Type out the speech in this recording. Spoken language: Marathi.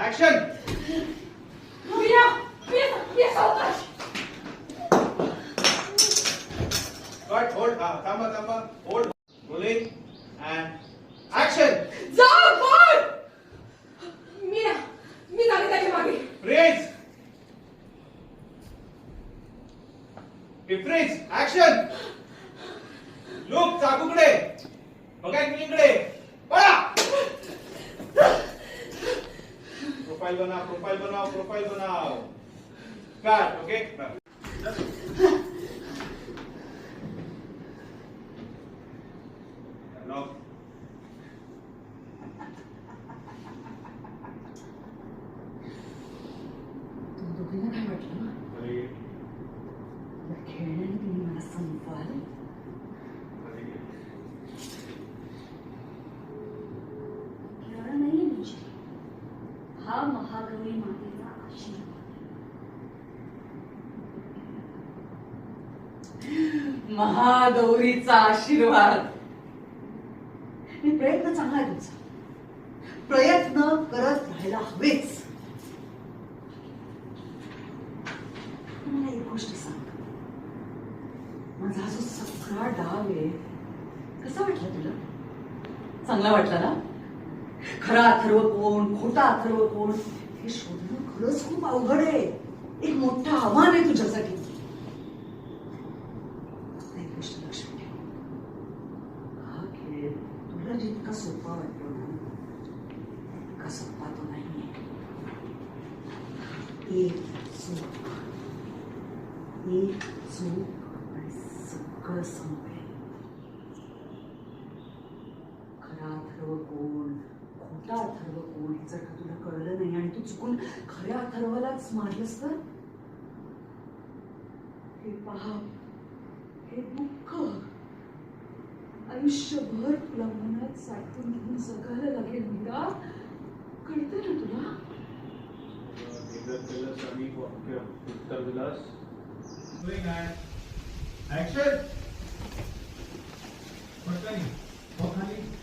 ऍक्शन. कट. होल्ड. थांबा थांबा. होल्ड. Rolling and action. जा कोण? मी झाले त्याच्या मागे. फ्रीज. फ्रीज. ऍक्शन. लुक चाकूकडे. बघा इकडे. पळा. प्रोफाइल बनाव. प्रोफाइल बनाव. प्रोफाइल बनाव. कट. ओके. लॉक. दोघींना काय वाटलं ना? खेळण्याने तुम्ही मला संपवाल. खेळणं नाहीये म्हणजे हा महागौरी मातेचा आशीर्वाद. महागौरीचा आशीर्वाद. प्रयत्न चांगला आहे तुमचा. प्रयत्न करत राहायला हवेच. मला एक गोष्ट सांग. माझा जो सगळा डाव आहे कसा वाटला तुला? चांगला वाटला ना? खरा अथर्व कोण, खोटा अथर्व कोण हे शोधणं खरंच खूप अवघड आहे. एक मोठं आव्हान आहे तुझ्यासाठी. एक गोष्ट लक्षात ठेव. हा खेळ तुला जितका सोपा वाटतो ना तितका सोपा तो नाहीये. एक चूक आणि सगळं संपेल. खरा अथर्व कोण, खोटा अथर्व कोण हे जर का तुला कळलं नाही आणि तू चुकून खऱ्या अथर्वालाच मारलंस तर हे पाप, हे दुःख आयुष्यभर तुला मनात साठवून घेऊन जगायला लागेल. मीरा, कळतं ना तुला? उत्तर दिलास. ऍक्शन. खाली.